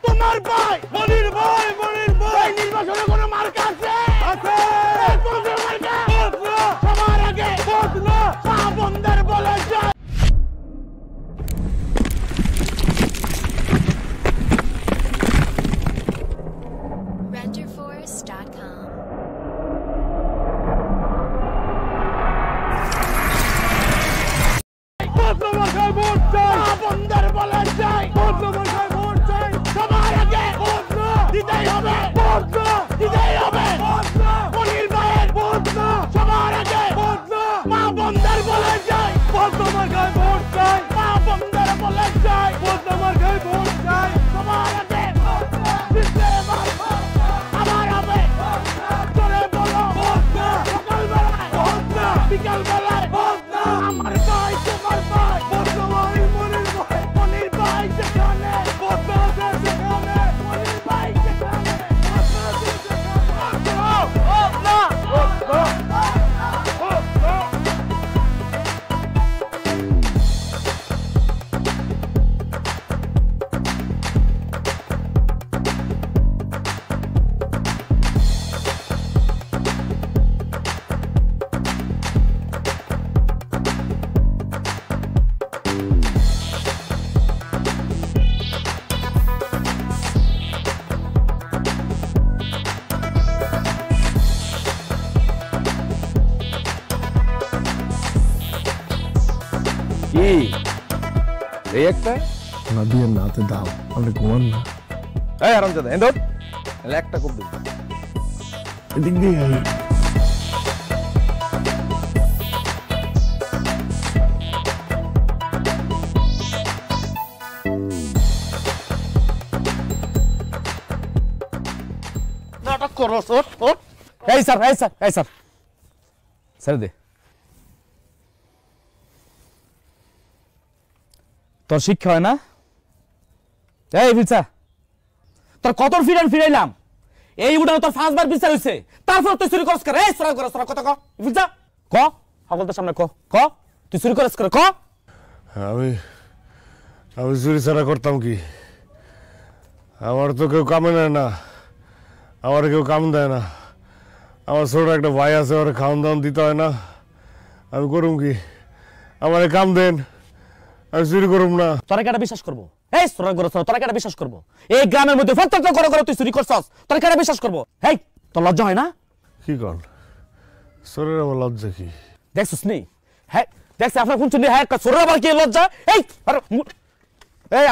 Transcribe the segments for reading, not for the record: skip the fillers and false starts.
তোমার ভাই মনির ভাই নির্বাচনে কোনো মার্কা আছে সবার আগে মা বন্ধের বলে যায়। RenderForce.com ভোট চাই বন্ধের বলে যায় ভোট চাই সবার আগে দিতেই হবে দিতেই হবে মনির ভাইয়ের ভোট সবার আগে মা বন্ধের বলে যায় ভোট চাই মা বন্ধের বলে যায় ভোট চাই সবার আগে দিতে আমার হবে চলে বলো সকালবেলায় বিকালবেলায় আমার ভাই তোমার ভাই মনির ভাই সেখানে মনির ভাই সেখানে একটা না দিয়ে নাতে দাও আপনি ঘুমান না আরাম দাদা এন্ড একটা খুব এদিক দিয়ে নাটক করো এই স্যার ছেড়ে দে তোর শিক্ষা হয় না এই বিচা তোর কত ফিরাইলাম এই উঠানো তোর 5 বার বিচার হইছে তারপর তুই চুরি করছ করে এই সরা কথা ক বিচা ক সকলদের সামনে ক তুই চুরি করছ করে ক আমি চুরি ছাড়া করতাম কি আমার তো কেউ কামে নেয় না আমার কেউ কাম দেয় না আমার ছোট একটা ভাই আছে ওরা খাওয়ান দাওয়ান দিতে হয় না আমি করুম কি আমার কাম দেন আমি চুরি করুম না তোরা কেটা বিশ্বাস করবো এই সরা করছ তোরা কেটা বিশ্বাস করবো এই গ্রামের মধ্যে প্রত্যেকটা করে তুই চুরি করছস তোরা কেটা বিশ্বাস করবো এই তোর লজ্জা হয় না কি কন শরীর আমার লজ্জা কি দেখছিস নি হ্যাঁ দেখছি আপনার কোন চুনি হ্যাঁ সরের আবার কি লজ্জা এই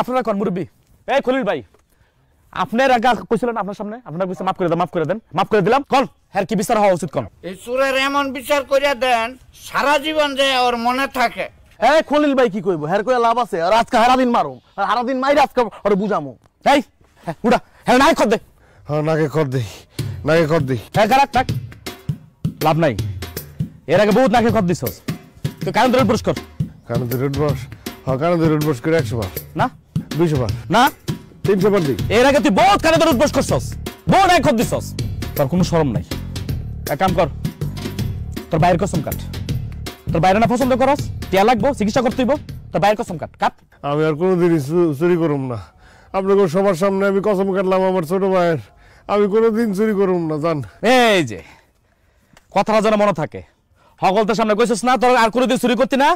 আপনারা কোন মুরব্বি এই খলিল ভাই আপনার আগে কইছিলেন আপনার সামনে আপনারা কইছে মাফ করে দিলাম কোন হ্যাঁ কি বিচার হওয়া উচিত কোন এই চোরের এমন বিচার করিয়া দেন সারা জীবন যে ওর মনে থাকে। এই খলিল ভাই কি কইবো হ্যাঁ কইয়া লাভ আছে আর আজকে সারা দিন মারুম আর সারা দিন মাইরা আজকে ওরে বুঝামু এই উড়া হ্যাঁ নাই কর দে হ্যাঁ নাকে কর দেই হ্যাঁ কারাক থাক লাভ নাই এর আগে বহুত নাকে কর দিছস তুই কারণ ধরে পুরস্কার কারণ তুই রুট বস হ্যাঁ কারণ তুই রুট বস করে 100 বার না 200 বার না 300 বার দিই এর আগে তুই বহুত কানে ধরে উঠবস করছস বহুত এক কর দিছস তোর কোনো শরম নাই এক কাম কর তোর বাইরের কসম কাট তোর বাইরে না পছন্দ করস টিয়া লাগবো চিকিৎসা করতে হইব তোর বাইরের কসম কাট আমি আর কোনোদিনই চুরি করুম না আপনাকে সবার সামনে আমি কসম কাটলাম আমার ছোট ভাইয়ের আমি কোনোদিন চুরি করুম না জান এই যে কথাটা যেন মনে থাকে সকলদের সামনে কইছিস না তোর আর কোনোদিন চুরি করতি না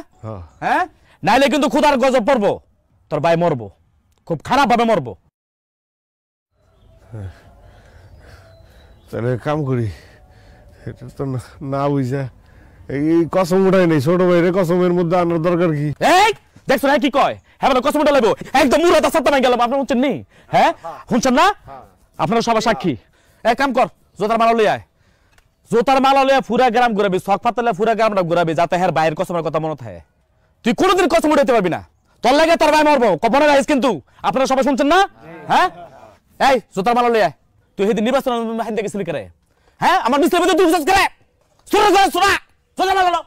হ্যাঁ নাইলে কিন্তু খুদার গজব পড়বো তোর ভাই মরবো খুব খারাপ ভাবে মরবো তাহলে কাম করি এটা তো না বুঝা এই কসম উঠাই নেই ছোট ভাইয়ের কসমের মধ্যে আনার দরকার কি এই দেখছো না কি কয় হ্যাঁ বলে কসম উঠা লাগবো একদম মুরাদ সাতটা মাই গেল আপনার শুনছেন নি হ্যাঁ শুনছেন না আপনারা সবাই সাক্ষী এক কাম কর জোতার মালা লই আয় জোতার মালা লইয়া পুরা গ্রাম ঘুরাবি শখ পাতলে পুরা গ্রামটা ঘুরাবি যাতে হ্যাঁ বাইরের কসমের কথা মনে থাকে তুই কোনোদিন কসম উঠাইতে পারবি না তোর লাগে তোর ভাই মরবো কপনে গাইস কিন্তু আপনারা সবাই শুনছেন না হ্যাঁ এই জোতার মালা লই আয় তুই সেদিন নির্বাচন হাইতে গেছিলি করে হ্যাঁ আমার মিস্ত্রির মধ্যে তুই বিশ্বাস করে শোনা সোজা মালা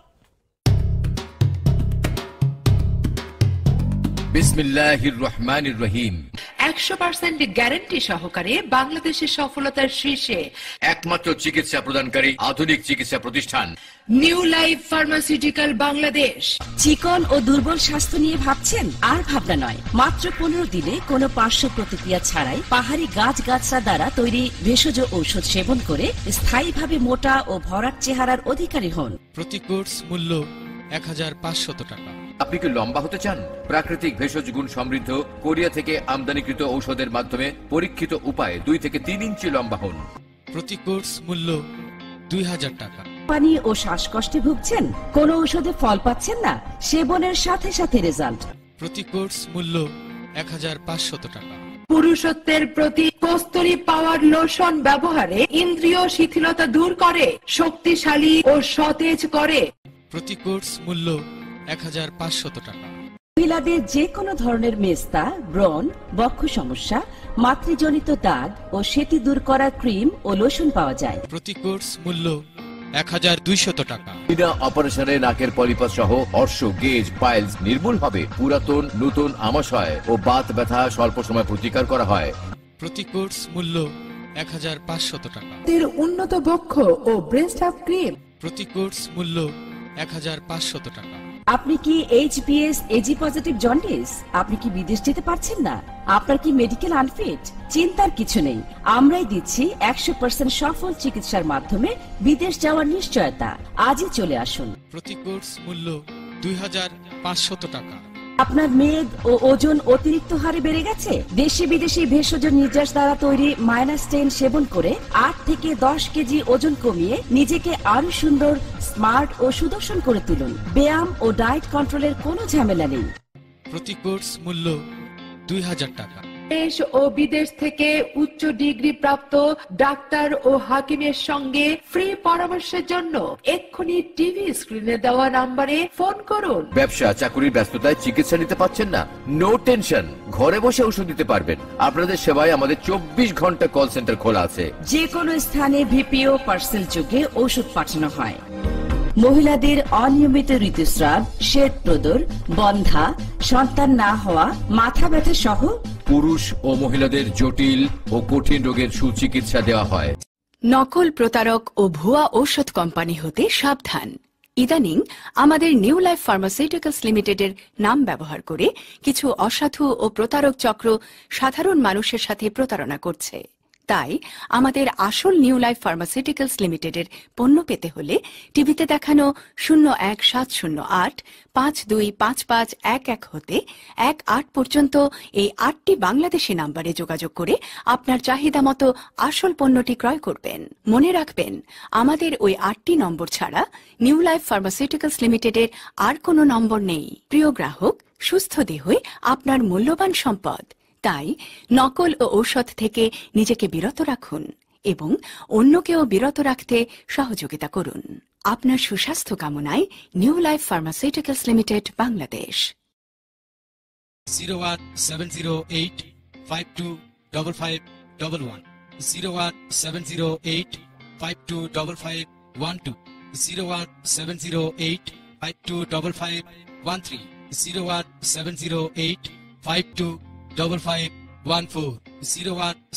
বিসমিল্লাহির রহমানির রহিম 100% গ্যারান্টি সহকারে বাংলাদেশের সফলতার শীর্ষে একমাত্র চিকিৎসা প্রদানকারী আধুনিক চিকিৎসা প্রতিষ্ঠান নিউ লাইফ ফার্মাসিউটিক্যাল বাংলাদেশ। চিকন ও দুর্বল স্বাস্থ্য নিয়ে ভাবছেন? আর ভাবনা নয়, মাত্র 15 দিনে কোনো পার্শ্ব প্রতিক্রিয়া ছাড়াই পাহাড়ি গাছগাছড়া দ্বারা তৈরি ভেষজ ঔষধ সেবন করে স্থায়ীভাবে মোটা ও ভরাট চেহারার অধিকারী হন। প্রতি কোর্স মূল্য 1500 টাকা। আপনি কি লম্বা হতে চান? প্রাকৃতিক ভেষজ গুণ সমৃদ্ধ কোরিয়া থেকে আমদানিকৃত ঔষধের মাধ্যমে পরীক্ষিত উপায়ে 2 থেকে 3 ইঞ্চি লম্বা হন। প্রতি কোর্স মূল্য 2000 টাকা। পানি ও শ্বাসকষ্টে ভুগছেন? কোনো ঔষধে ফল পাচ্ছেন না? সেবনের সাথে সাথে রেজাল্ট। প্রতি কোর্স মূল্য 1500 টাকা। পুরুষত্বের প্রতি কস্তুরী পাওয়ার লোশন ব্যবহারে ইন্দ্রিয় শিথিলতা দূর করে, শক্তিশালী ও সতেজ করে। প্রতি কোর্স মূল্য 1500 টাকা। মহিলাদের যে কোনো ধরনের মেস্তা, ব্রণ, বক্ষ সমস্যা, মাতৃজনিত দাগ ও সেতি দূর করার ক্রিম ও লোশন পাওয়া যায়। প্রতি কোর্স মূল্য 1200 টাকা। বিনা অপারেশনে নাকের পলিপাস সহ অর্শ, গেজ, পাইলস নির্মূল হবে। পুরাতন নতুন আমাশয় ও বাত ব্যথা স্বল্প সময় প্রতিকার করা হয়। প্রতি কোর্স মূল্য 1500 টাকা। উন্নত বক্ষ ও ব্রেস্ট আপ ক্রিম। প্রতি কোর্স মূল্য 1500 টাকা। আপনি কি HPS এজি পজিটিভ জন্ডিস? আপনি কি বিদেশ যেতে পারছেন না? আপনার কি মেডিকেল আনফিট? চিন্তার কিছু নেই, আমরাই দিচ্ছি 100% সফল চিকিৎসার মাধ্যমে বিদেশ যাওয়ার নিশ্চয়তা। আজই চলে আসুন। প্রতি কোর্স মূল্য 2500 টাকা। আপনার মেদ ও ওজন অতিরিক্ত হারে বেড়ে গেছে? দেশি বিদেশি ভেষজ নির্যাস দ্বারা তৈরি মাইনাস-10 সেবন করে 8 থেকে 10 কেজি ওজন কমিয়ে নিজেকে আরো সুন্দর, স্মার্ট ও সুদর্শন করে তুলুন। ব্যায়াম ও ডায়েট কন্ট্রোলের কোনো ঝামেলা নেই। প্রতি কোর্স মূল্য 2000 টাকা। দেশ ও বিদেশ থেকে উচ্চ ডিগ্রি প্রাপ্ত ডাক্তার ও হাকিমের সঙ্গে ফ্রি পরামর্শের জন্য এক্ষুনি টিভি স্ক্রিনে দেওয়া নম্বরে ফোন করুন। ব্যবসা চাকুরির ব্যস্ততায় চিকিৎসা নিতে পারছেন না? নো টেনশন, ঘরে বসে ওষুধ দিতে পারবেন। আপনাদের সেবায় আমাদের 24 ঘন্টা কল সেন্টার খোলা আছে। যে কোনো স্থানে ভিপিও পার্সেল যোগে ওষুধ পাঠানো হয়। মহিলাদের অনিয়মিত ঋতুস্রাব, শ্বেত প্রদর, বন্ধ্যা, সন্তান না হওয়া, মাথা ব্যথা সহ পুরুষ ও মহিলাদের জটিল ও কঠিন রোগের সুচিকিৎসা দেওয়া হয়। নকল, প্রতারক ও ভুয়া ঔষধ কোম্পানি হতে সাবধান। ইদানিং আমাদের নিউ লাইফ ফার্মাসিউটিক্যালস লিমিটেডের নাম ব্যবহার করে কিছু অসাধু ও প্রতারক চক্র সাধারণ মানুষের সাথে প্রতারণা করছে। তাই আমাদের আসল নিউ লাইফ ফার্মাসিউটিক্যালস লিমিটেডের পণ্য পেতে হলে টিভিতে দেখানো 017085255511 হতে 18 পর্যন্ত এই 8টি বাংলাদেশি নাম্বারে যোগাযোগ করে আপনার চাহিদা মতো আসল পণ্যটি ক্রয় করবেন। মনে রাখবেন, আমাদের ওই 8টি নম্বর ছাড়া নিউ লাইফ ফার্মাসিউটিক্যালস লিমিটেডের আর কোনো নম্বর নেই। প্রিয় গ্রাহক, সুস্থ দেহই আপনার মূল্যবান সম্পদ। তাই নকল ও ঔষধ থেকে নিজেকে বিরত রাখুন এবং অন্যকেও বিরত রাখতে সহযোগিতা করুন। আপনার সুস্বাস্থ্য কামনায় new life pharmaceuticals limited, Bangladesh. 01708525511 01708525512 01708525513 01708525514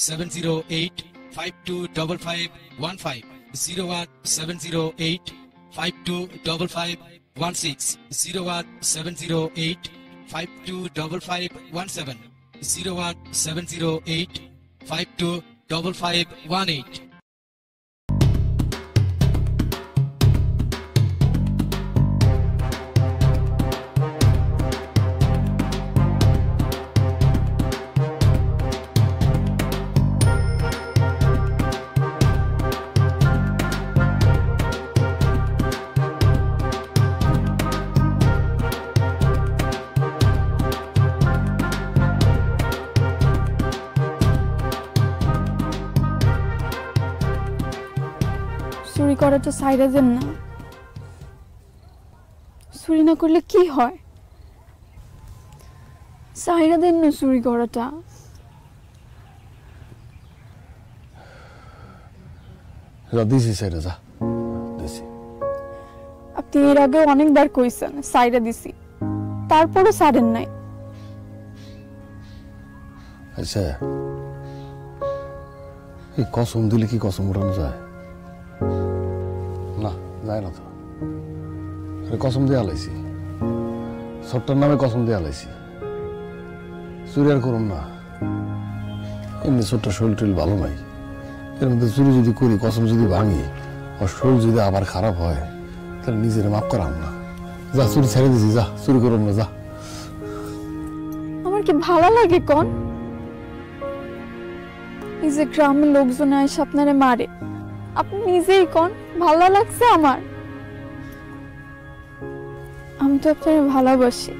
01708525515 01708525516 01708525517 01708525518 চুরি করাটা সাইডে দেন না। চুরি না করলে কি হয়? সাইডে দেন না চুরি করাটা। দিছি সাইডে যা দিছি। আপনি এর আগে অনেকবার কইছেন সাইডে দিছি, তারপরও ছাড়েন নাই। আচ্ছা এই কসম দিলে কি কসম উঠানো যায়? না যায় না তো। কসম দিয়ে আলাইছি, ছোট্টার নামে কসম দিয়ে আলাইছি, চুরি আর করুন না। এমনি ছোট্ট শরীর টরীর ভালো নাই, এর মধ্যে চুরি যদি করি, কসম যদি ভাঙি, আর শরীর যদি আবার খারাপ হয়, তাহলে নিজের মাফ করাম না। যা চুরি ছেড়ে দিছি, যা চুরি করুন না, যা। আমার কি ভালো লাগে কোন? এই যে গ্রামের লোকজন এসে আপনারে মারে, আপনি নিজেই কোন ভালো লাগছে আমার? আমি তো আপনারে ভালোবাসি।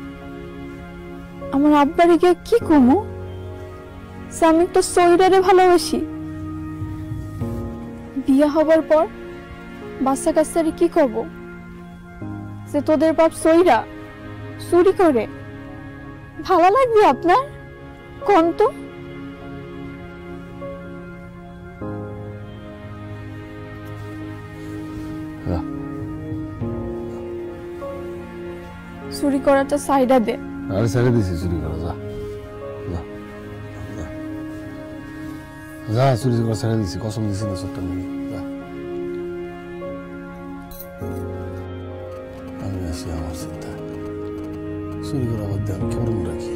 আমার আব্বারে গিয়ে কি কমু যে আমি একটা সৈরারে ভালোবাসি? বিয়ে হবার পর বাচ্চা কাচ্চারে কি কব যে তোদের বাপ সৈরা চুরি করে? ভালো লাগবে আপনার কোন? তো চুরি করাটা সাইডা দে। আরে ছেড়ে দিছি চুরি করা, যা যা যা, চুরি করা ছেড়ে দিছি, কসম দিছি না ছোট্ট মেয়ে, যা। আমি আছি আমার চিন্তা, চুরি করা বাদ দিয়ে আমি কেমন রাখি।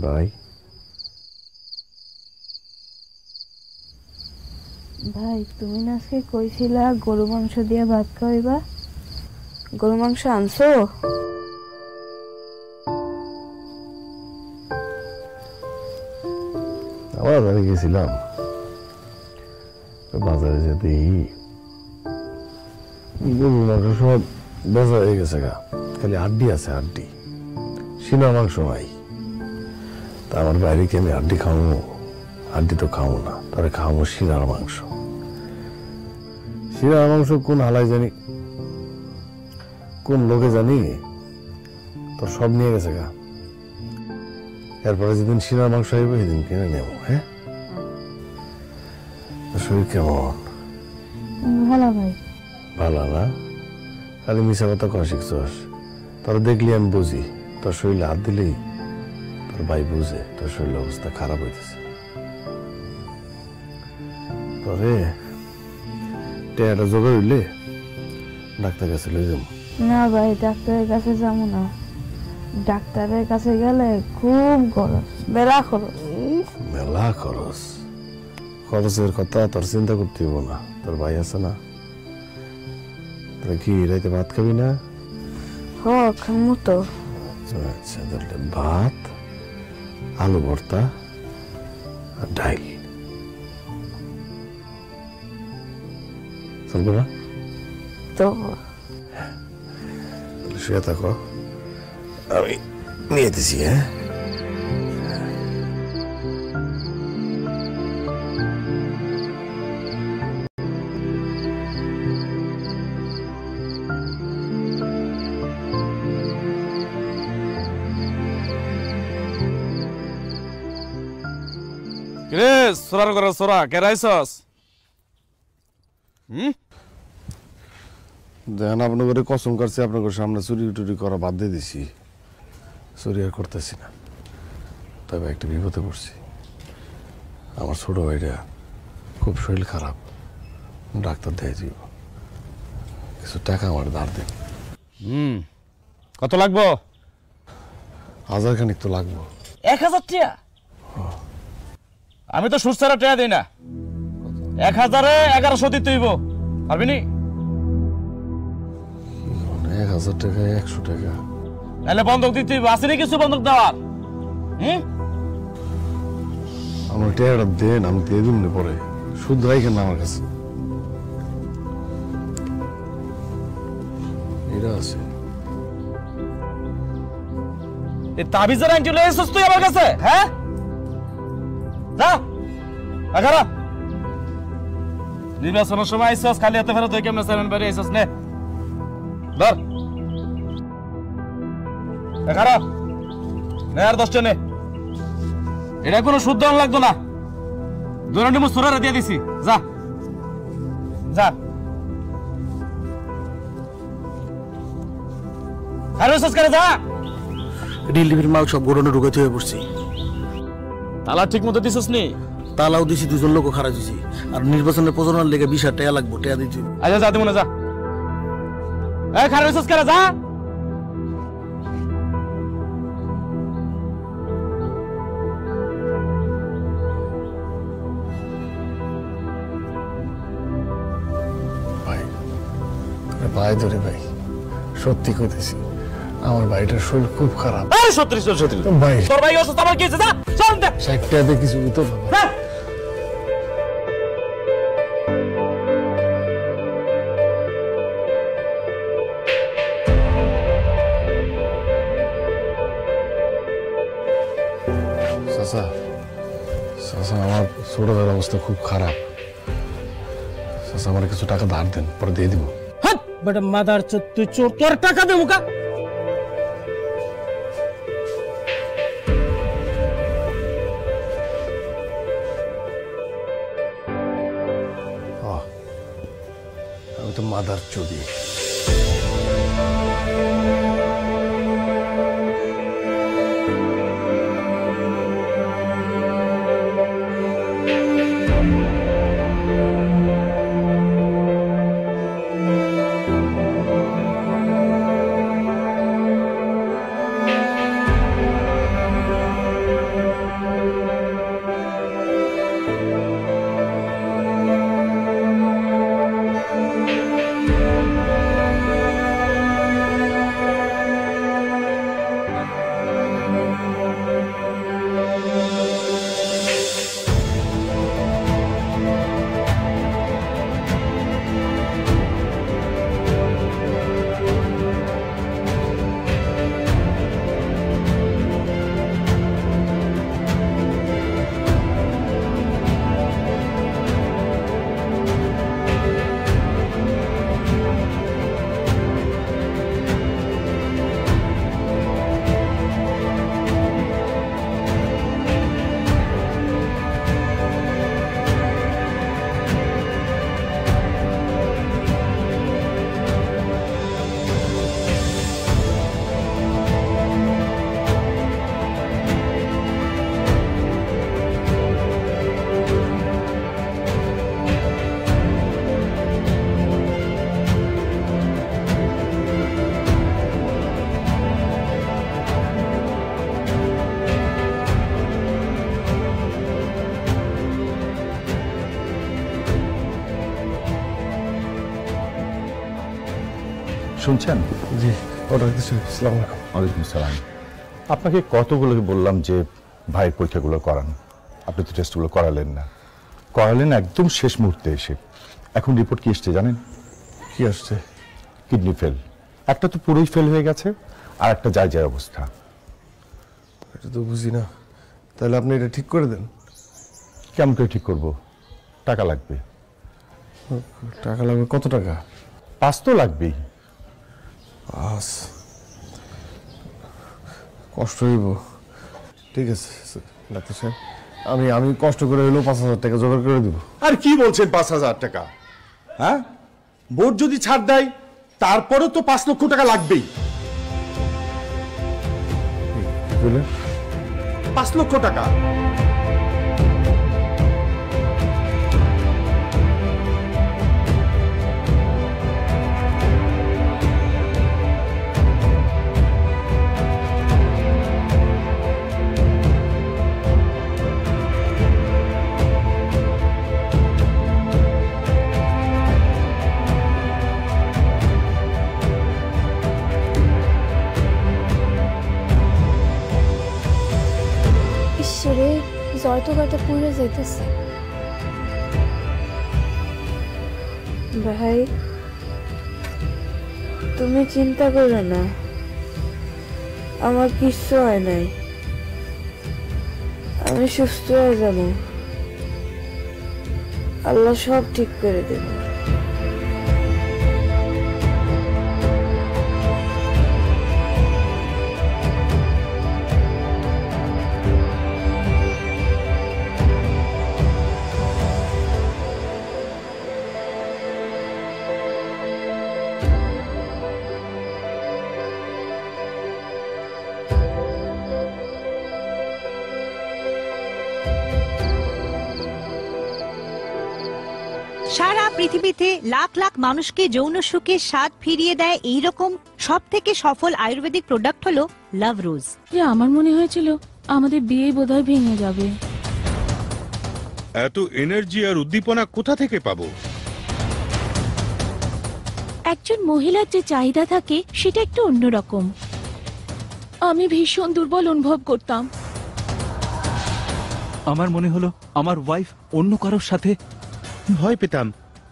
ভাই ভাই, তুমি না আজকে কইছিলা গরু মাংস দিয়ে ভাত খাইবা? গরু মাংস আনছো? আমার বাড়ি গেছিলাম, বাজারে যেতে গরু মাংস সব বেচা হয়ে গেছে গা, খালি হাড্ডি আছে, হাড্ডি, সিনা মাংস নাই। তা আমার বাইরে কি আমি হাড্ডি খাওয়াবো? হাড্ডি তো খাবো না, তাহলে খাওয়াবো শিরার মাংস। শিরার মাংস কোন হালাই জানি, কোন লোকে জানি, তোর সব নিয়ে গেছে গা। এরপরে যেদিন শিরার মাংস হইবে সেদিন কিনে নেব। হ্যাঁ, শরীর কেমন? ভালো ভাই। ভালো না? খালি মিশা কথা কয়া শিখছস। তোর দেখলি আমি বুঝি, তোর শরীরে হাত দিলেই তোর ভাই বুঝে তোর শরীরের অবস্থা খারাপ হইতেছে। তোরে টেয়াটা জোগাড় হইলে ডাক্তার কাছে লই যাবো। না ভাই, ডাক্তারের কাছে যাবো না। ডাক্তারের কাছে গেলে খুব খরচ, মেলা খরচ। মেলা খরচ? খরচের কথা তোর চিন্তা করতে হইব না, তোর ভাই আছে না। তোরা কি রাইতে ভাত খাবি না? হ, খামু তো। আচ্ছা, তাহলে ভাত, আলু ভর্তা আর ডাইল চলবে না? তো শুয়ে থাকো, আমি নিয়ে দিছি। হ্যাঁ, সোরার করে সোরা কেরাইছস? দেখেন, আপনাদের কসম কাটছি, আপনাদের সামনে চুরি টুরি করা বাদ দিয়ে দিছি, চুরি আর করতেছি না। তবে একটা বিপদে পড়ছি। আমার ছোট ভাইটা খুব শরীর খারাপ, ডাক্তার দেয় দিব, কিছু টাকা আমার ধার দেন। কত লাগবো? 1000 খানিক তো লাগবো। 1000 টাকা? আমি তো সুস্থরা টাকা দিই না। 1000-এ 1100 দিতে হইব, পারবি নি? 1000 টাকা 100 টাকা? নাহলে বন্ধক দিতে হইব। আসেনি কিছু বন্ধক দেওয়ার? আমার টাকাটা দেন, আমি দিয়ে দিব পরে, সুদ রাখেন না আমার কাছে। এটা আছে। এই তাবিজের আংটি লয়ে এসেছিস তুই আমার কাছে? হ্যাঁ, যা আগারা। নির্বাচনের সময় আইসস, খালি হাতে ফেরত হয়ে কেমনে চেয়ারম্যান বাড়ি আইসস? নে ধর, এগারা আর 10 টা নে। এটা কোনো শুদ্ধ লাগতো না, দোকানে মু সুরারে দিয়ে দিছি। যা যা। আরে সস্কারে যা। ডেলিভারির মাল সব গোডাউনে ঢুকাতে হয়ে পড়ছি। তালা ঠিক মতো দিছিস নি? তালাও দিছি, 2 জন লোক খারাপ দিছি। আর নির্বাচনের প্রচারণার লেগে 20,000 টাকা লাগবে, টাকা দিতে। আচ্ছা যা, দিমু না, যা। এই খারাপ সস্কারে যা। ভাই ধরে ভাই, সত্যি কইতেছি, আমার ভাইটার শরীর খুব খারাপ। আরে সত্যি সত্যি ভাই, তোর ভাই অসুস্থ, আমার কি হয়েছে? যা চল দে। 60 টাকা দিয়ে কিছু তো চাচা, চাচা আমার ছোট ভাইয়ের অবস্থা খুব খারাপ। চাচা আমার কিছু টাকা ধার দেন, পরে দিয়ে দিব। বেটা মাদার চোর, তুই চোর, তোর টাকা দে মুকা। আমি তো মাদার চোদি। শুনছেন? জি, আসসালামু আলাইকুম। ওয়ালাইকুম সালাম। আপনাকে কতগুলো বললাম যে ভাইয়ের পরীক্ষাগুলো করান, আপনি তো টেস্টগুলো করালেন না। করালেন একদম শেষ মুহূর্তে এসে। এখন রিপোর্ট কি এসছে জানেন? কি আসছে? Kidney fail. একটা তো পুরোই ফেল হয়ে গেছে, আর একটা যায় যায় অবস্থা। এটা তো বুঝি না। তাহলে আপনি এটা ঠিক করে দেন। কেমন করে ঠিক করব? টাকা লাগবে। টাকা লাগবে? কত টাকা? 5 তো লাগবেই। কষ্ট হইব। ঠিক আছে ডাক্তার সাহেব, আমি কষ্ট করে হইলেও 5,000 টাকা জোগাড় করে দিব। আর কি বলছেন 5,000 টাকা? হ্যাঁ, বোর্ড যদি ছাড় দেয় তারপরে তো 5 লক্ষ টাকা লাগবেই। 5 লক্ষ টাকা। ঈশ্বরে জয়তগাটা পুড়ে যাইতেছে। ভাই তুমি চিন্তা করো না, আমার কিচ্ছু হয় নাই, আমি সুস্থ হয়ে যাব, আল্লাহ সব ঠিক করে দেবে। সারা পৃথিবীতে লাখ লাখ মানুষকে যৌন সুখের স্বাদ ফিরিয়ে দেয় এইরকম সব থেকে সফল আয়ুর্বেদিক প্রোডাক্ট হলো লাভ রোজ। আমার মনে হয়েছিল আমাদের বিয়ে বোধহয় ভেঙে যাবে। এত এনার্জি আর উদ্দীপনা কোথা থেকে পাবো? একজন মহিলার যে চাহিদা থাকে সেটা একটু অন্যরকম। আমি ভীষণ দুর্বল অনুভব করতাম। আমার মনে হলো আমার ওয়াইফ অন্য কারোর সাথে। ভয় পেতাম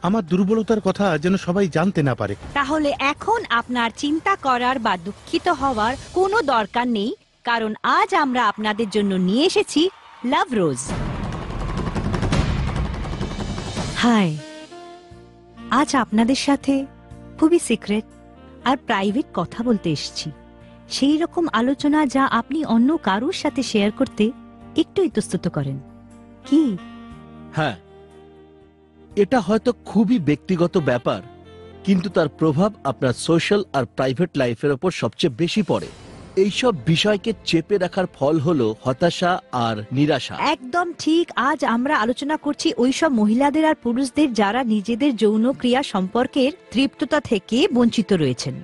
আমার দুর্বলতার কথা যেন সবাই জানতে না পারে। তাহলে এখন আপনার চিন্তা করার বা দুঃখিত হওয়ার কোনো দরকার নেই, কারণ আজ আমরা আপনাদের জন্য নিয়ে এসেছি লাভ রোজ। হাই, আজ আপনাদের সাথে খুবই সিক্রেট আর প্রাইভেট কথা বলতে এসেছি, সেই রকম আলোচনা যা আপনি অন্য কারোর সাথে শেয়ার করতে একটু ইতস্তত করেন। কি? হ্যাঁ, এটা হয়তো খুবই ব্যক্তিগত ব্যাপার, কিন্তু তার প্রভাব আপনার সোশ্যাল আর প্রাইভেট লাইফের ওপর সবচেয়ে বেশি পড়ে। এইসব বিষয়কে চেপে রাখার ফল হলো হতাশা আর নিরাশা। একদম ঠিক। আজ আমরা আলোচনা করছি ওইসব মহিলাদের আর পুরুষদের যারা নিজেদের যৌন ক্রিয়া সম্পর্কের তৃপ্ততা থেকে বঞ্চিত রয়েছেন।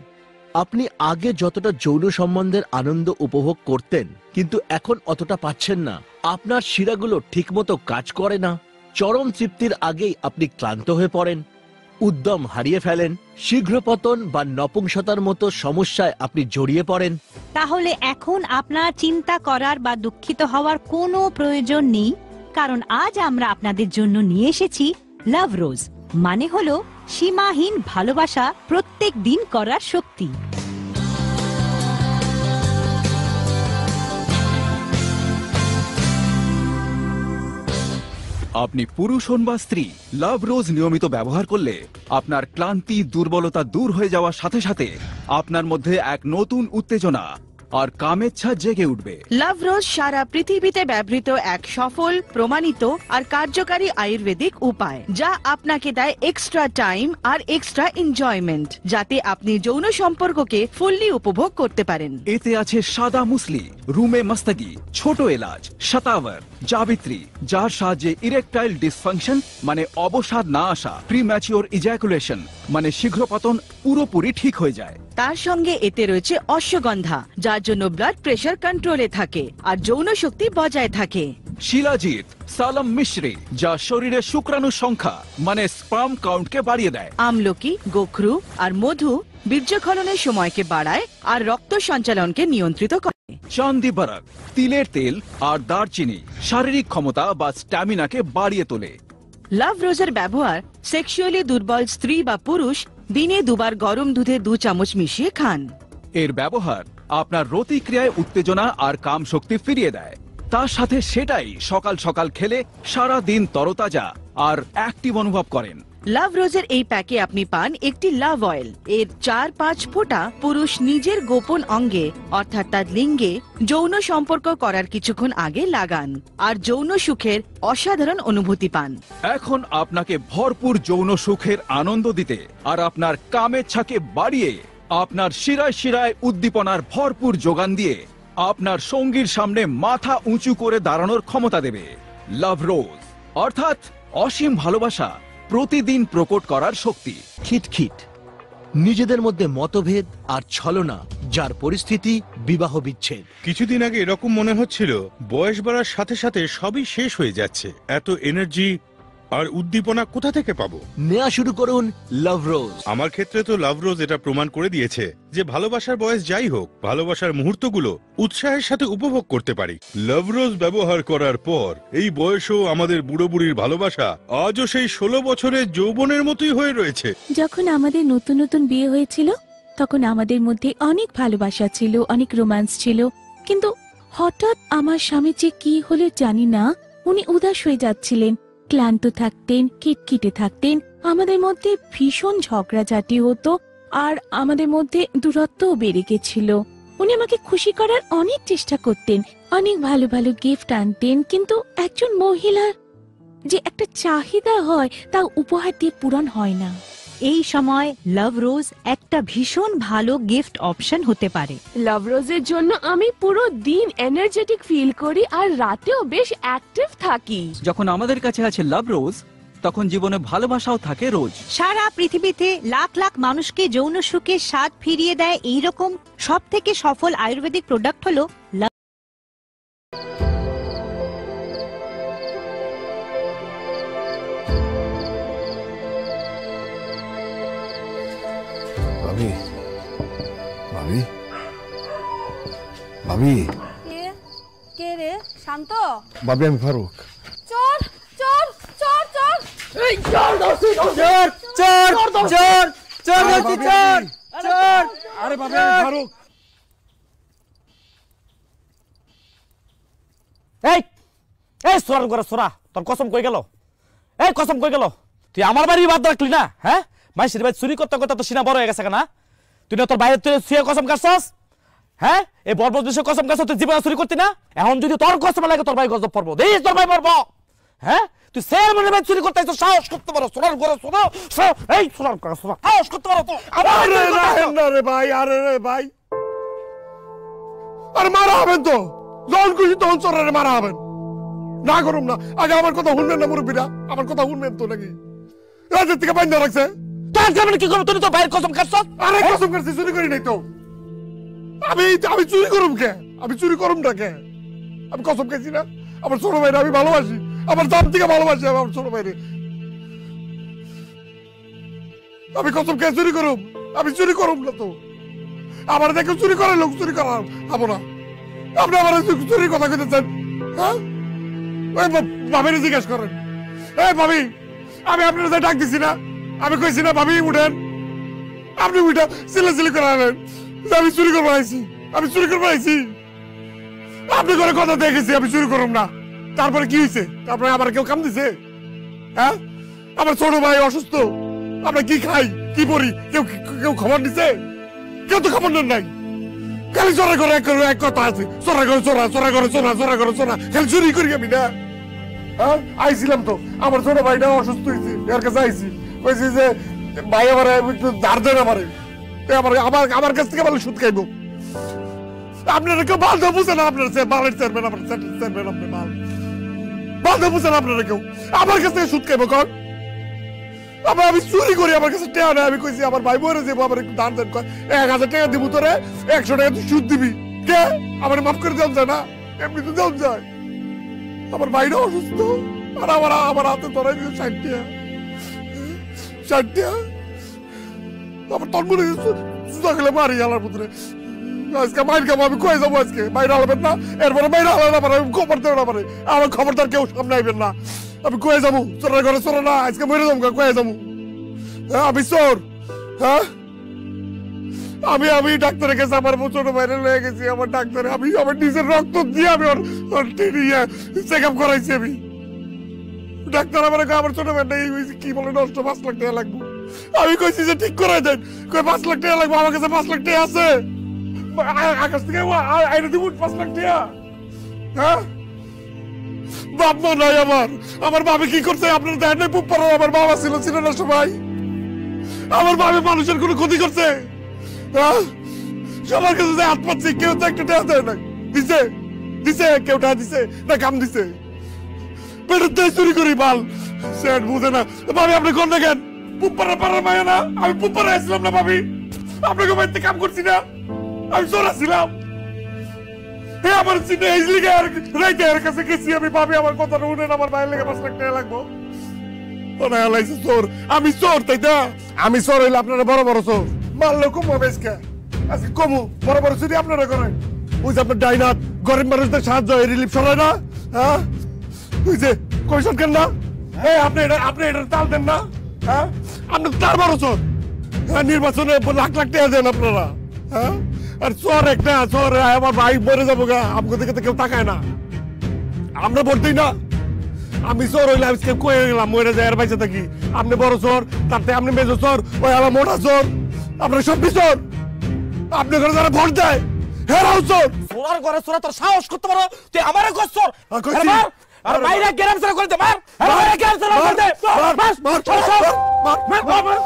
আপনি আগে যতটা যৌন সম্বন্ধের আনন্দ উপভোগ করতেন, কিন্তু এখন অতটা পাচ্ছেন না। আপনার শিরাগুলো ঠিকমতো কাজ করে না, চরম তৃপ্তির আগেই আপনি ক্লান্ত হয়ে পড়েন, উদ্যম হারিয়ে ফেলেন, শীঘ্র পতন বা নপুংসতার মতো সমস্যায় আপনি জড়িয়ে পড়েন। তাহলে এখন আপনার চিন্তা করার বা দুঃখিত হওয়ার কোনো প্রয়োজন নেই, কারণ আজ আমরা আপনাদের জন্য নিয়ে এসেছি লাভ রোজ, মানে হলো সীমাহীন ভালোবাসা প্রত্যেক দিন করার শক্তি। আপনি পুরুষ হন বা স্ত্রী, লাভ রোজ নিয়মিত ব্যবহার করলে আপনার ক্লান্তি দুর্বলতা দূর হয়ে যাওয়ার সাথে সাথে আপনার মধ্যে এক নতুন উত্তেজনা আর কামেচ্ছা জেগে উঠবে। লাভ রোজ সারা পৃথিবীতে ব্যবহৃত এক সফল, প্রমাণিত আর কার্যকারী আয়ুর্বেদিক উপায়, যা আপনাকে দেয় এক্সট্রা টাইম আর এক্সট্রা এনজয়মেন্ট, যাতে আপনি যৌন সম্পর্ককে ফুললি উপভোগ করতে পারেন। এতে আছে সাদা মুসলি, রুমে মস্তগি, ছোট এলাচ, শতাওয়ার, জাবিত্রী, যার সাহায্যে ইরেকটাইল ডিসফাংশন মানে অবসাদ না আসা, প্রিম্যাচিওর ইজাকুলেশন মানে শীঘ্র পতন পুরোপুরি ঠিক হয়ে যায়। তার সঙ্গে এতে রয়েছে অশ্বগন্ধা, যার জন্য ব্লাড প্রেশার কন্ট্রোলে থাকে আর যৌন শক্তি বজায় থাকে। শিলাজিৎ, সালাম মিশ্রি, যা শরীরে শুক্রাণু সংখ্যা মানে স্পার্ম কাউন্টকে বাড়িয়ে দেয়। আমলকি, গোখরু আর মধু বীর্যক্ষরণের সময়কে বাড়ায় আর রক্ত সঞ্চালনকে নিয়ন্ত্রিত করে। চান্দি বরক, তিলের তেল আর দারচিনি শারীরিক ক্ষমতা বা স্ট্যামিনাকে বাড়িয়ে তোলে। লাভ রোজের ব্যবহার সেক্সুয়ালি দুর্বল স্ত্রী বা পুরুষ দিনে দুবার গরম দুধে 2 চামচ মিশিয়ে খান। এর ব্যবহার আপনার রতিক্রিয়ায় উত্তেজনা আর কাম শক্তি ফিরিয়ে দেয়। তার সাথে সেটাই সকাল সকাল খেলে সারা দিন তরতাজা আর অ্যাক্টিভ অনুভব করেন। লাভ রোজের এই প্যাকে আপনি পান একটি লাভ অয়েল। এর 4-5 ফোঁটা পুরুষ নিজের গোপন অঙ্গে অর্থাৎ তার লিঙ্গে যৌন সম্পর্ক করার কিছুক্ষণ আগে লাগান আর যৌন সুখের অসাধারণ অনুভূতি পান। এখন আপনাকে ভরপুর যৌন সুখের আনন্দ দিতে আর আপনার কামেচ্ছাকে বাড়িয়ে আপনার শিরায় শিরায় উদ্দীপনার ভরপুর যোগান দিয়ে আপনার সঙ্গীর সামনে মাথা উঁচু করে দাঁড়ানোর ক্ষমতা দেবে লাভ রোজ, অর্থাৎ অসীম ভালোবাসা প্রতিদিন প্রকট করার শক্তি। খিটখিট, নিজেদের মধ্যে মতভেদ আর ছলনা, যার পরিস্থিতি বিবাহ বিচ্ছেদ। কিছুদিন আগে এরকম মনে হচ্ছিল বয়স বাড়ার সাথে সাথে সবই শেষ হয়ে যাচ্ছে। এত এনার্জি আর উদ্দীপনা কোথা থেকে পাবো? নেওয়া শুরু করুন লাভ রোজ। আমার ক্ষেত্রে তো লাভ রোজ এটা প্রমাণ করে দিয়েছে যে ভালোবাসার বয়স যাই হোক, ভালোবাসার মুহূর্তগুলো উৎসাহের সাথে উপভোগ করতে পারি। লাভ রোজ ব্যবহার করার পর এই বয়সেও আমাদের বুড়ো বুড়ির ভালোবাসা আজও সেই 16 বছরের যৌবনের মতোই হয়ে রয়েছে। যখন আমাদের নতুন নতুন বিয়ে হয়েছিল তখন আমাদের মধ্যে অনেক ভালোবাসা ছিল, অনেক রোম্যান্স ছিল, কিন্তু হঠাৎ আমার স্বামী যে কি হলো জানি না, উনি উদাস হয়ে যাচ্ছিলেন, ক্লান্ত থাকতেন, খিটখিটে থাকতেন, আমাদের মধ্যে ভীষণ ঝগড়াঝাটি হতো আর আমাদের মধ্যে দূরত্বও বেড়ে গেছিল। উনি আমাকে খুশি করার অনেক চেষ্টা করতেন, অনেক ভালো ভালো গিফট আনতেন, কিন্তু একজন মহিলার যে একটা চাহিদা হয় তা উপহার দিয়ে পূরণ হয় না। এই সময় লাভ রোজ একটা ভীষণ ভালো গিফট অপশন হতে পারে। লাভ রোজের জন্য আমি পুরো দিন এনার্জেটিক ফিল করি আর রাতেও বেশ অ্যাক্টিভ থাকি। যখন আমাদের কাছে আছে লাভ রোজ, তখন জীবনে ভালোবাসাও থাকে রোজ। সারা পৃথিবীতে লাখ লাখ মানুষকে যৌন সুখের স্বাদ ফিরিয়ে দেয় এইরকম সব থেকে সফল আয়ুর্বেদিক প্রোডাক্ট হলো ভাবি ভাবি ভাবি কে রে? শান্ত? ভাবি আমি ফারুক। চোর চোর চোর চোর! এই চোর দোষী চোর চোর চোর চোর দোষী চোর চোর! আরে ভাবি আমি ফারুক। এই এই সোরার ঘরে সোরা, তোর কসম কই গেল? এই কসম কই গেল? তুই আমার বাড়ি বাদ রাখলি না? হ্যাঁ, মাইসির ভাই চুরি করতে করতে তো সিনা বড় হয়ে গেছে না? তুই না তোর বাইরে তুই শুয়ে কসম কাটছস? হ্যাঁ, এই বর্বর দেশে কসম কাটছ, তুই জীবনে চুরি করতি না? এখন যদি তোর কসম লাগে তোর ভাই গজব পড়বো, দেখিস তোর ভাই পড়বো। হ্যাঁ, তুই সের মনে ভাই চুরি করতে আইছ, সাহস করতে পারো সোনার ঘরে সোনা, এই সোনার ঘরে সোনা, সাহস করতে পারো তো? আরে না রে ভাই, আরে রে ভাই, আরে মারা হবেন তো, যখন খুশি তখন চোরের মারা হবেন। না করুম না, আগে আমার কথা শুনবেন না মুরব্বীরা, আমার কথা শুনবেন তো নাকি? রাজের থেকে বাইন্দা রাখছে, তার কারণে কি করবো? তুই তো বাইরের কসম কাটছ। আরে কসম কাটছি, চুরি করি নাই তো। আমি চুরি করুম কে? আমি চুরি করুম না কে? আমি কসম খাইছি না আমার ছোট ভাইরে আমি ভালোবাসি, আমার দাম থেকে ভালোবাসি আমার ছোট ভাইরে। আমি কসম খেয়ে চুরি করুম? আমি চুরি করুম না তো। আমার দেখে চুরি করে লোক চুরি করা হবো না। আপনি আমার চুরির কথা কইতেছেন? হ্যাঁ, ওই ভাবিরে জিজ্ঞেস করেন। এই ভাবি, আমি আপনার ডাক দিছি না? আমি কইছি না ভাবি উঠেন? আপনি উঠা সিলে করে আনেন। আমি চুরি করবো আইছি, আমি চুরি করবো আইছি। আপনি করে কথা দেখেছি আমি চুরি করব না। তারপরে কি হয়েছে? তারপরে আবার কেউ কাম দিছে? হ্যাঁ, আমার ছোট ভাই অসুস্থ, আমরা কি খাই কি পড়ি কেউ কেউ খবর দিছে? কেউ তো খবর নেন নাই। খালি চোরা করে এক কথা আছে, চোরা করে চোরা, চোরা করে চোরা, চোরা করে চোরা, খালি চুরি করি আমি না। হ্যাঁ, আইছিলাম তো, আমার ছোট ভাইটা অসুস্থ হয়েছে, এর কাছে আইছি, কইছি যে ভাই আমার একটু ধার দেন আমারে, আমার কাছ থেকে বলে সুদ খাইবো। আপনারা কেউ বান্ধব বুঝেন? আপনার বালের চেয়ারম্যান, আপনার চেয়ারম্যান, আপনি বাল বান্ধব বুঝেন? আপনারা কেউ আমার কাছ থেকে সুদ খাইবো? কন আমি চুরি করি, আমার কাছে টাকা নেই। আমি কইছি আমার ভাই মরে যাবো, আমার একটু দান দেন, 1000 টাকা দিব তোরে, 100 টাকা তুই সুদ দিবি। কে আমার মাফ করে দেওয়া যায় না? এমনি তো দেওয়া যায়। আমার ভাইরা অসুস্থ, আর আমার হাতে ধরাই দিল 60 টাকা, 60 টাকা। আমার তোর মনে সুদা খেলে মারি আলার পুত্রে। আজকে মাইর খাবো, আমি কয়ে যাবো আজকে, বাইরে আলাবেন না, এরপরে বাইরে আলাদা না পারে, খবর দেবে না পারে, আমার খবরদার কেউ সামনে আইবেন না। আমি কয়ে যাবো, চোরের ঘরে চোর না, আজকে মরে যাবো, কয়ে যাবো। হ্যাঁ, আমি চোর? হ্যাঁ, আমি ডাক্তারের কাছে আমার ছোট বাইরে লেগে গেছি। আমার ডাক্তারে আমি আমার নিজের রক্ত দিয়ে আমি ওর চেক আপ করাইছি। আমি ডাক্তার আমার ছোট ভাইটা কি বলে নষ্ট 5 লাখ টাকা লাগবে। আমি কইছি যে ঠিক করাই দেন, কই 5 লাখ টাকা লাগবে, আমার কাছে 5 লাখ টাকা আছে, আকাশ থেকে আইনে দিব 5 লাখ টাকা। হ্যাঁ, বাপ মা নাই আমার বাবা কি করছে আপনার দেন নাই? পুপ পাড়ার আমার বাবা ছিল না সবাই। আমার বাবা মানুষের কোনো ক্ষতি করছে? হ্যাঁ, সবার কাছে যে হাত পাচ্ছি, কেউ তো একটা টাকা দেয় নাই। দিছে দিছে কেউ টাকা দিছে না কাম দিছে? পেটের দিয়ে চুরি করি বাল, সেট বুঝে না। ভাবি আপনি কোন দেখেন? পুপ পাড়ার মায়া না? আমি পুপ পাড়া আসছিলাম না ভাবি? আপনাকে বাড়িতে কাম করছি না? আমি চোরা ছিলাম। আমার চিনে এই লিগে রাইতে এর কাছে গেছি আমি। ভাবি আমার কথাটা শুনেন, আমার ভাইয়ের লেগে 5 লাখ টাকা লাগবো। চোর আমি, চোর তাই না? আমি চোর হইলে আপনারা বড় বড় চোর মারলে কমো বেশকে, আজকে কমু বড় বড় চুরি আপনারা করেন। ওই যে আপনার ডাইনাত গরিব মানুষদের সাহায্য রিলিফ সরায় না? হ্যাঁ, ওই যে কমিশন কেন না? আপনি এটা তাল দেন না? হ্যাঁ, আপনি তার বড় চোর। হ্যাঁ, নির্বাচনে লাখ লাখ টাকা দেন আপনারা। হ্যাঁ, আর চোর একটা চোর, আমার ভাই মরে যাবো গা, আমাকে দেখে তো কেউ তাকায় না, আমরা ভোট দিই না। আমি চোর হইলে আজকে কয়ে গেলাম মরে যায় আর বাইচে থাকি। আপনি বড় চোর, তাতে আপনি মেজো চোর, ওই আমার মোটা চোর, আপনার সব চোর। আপনি ঘরে যারা ভোট দেয় হেরাও চোর। সোনার ঘরে সোনা, তোর সাহস করতে পারো? তুই আমারে কস চোর? আর বাইরে গ্রাম সারা করে দে, মার, আর বাইরে গ্রাম সারা করে দে, মার মার মার মার মার।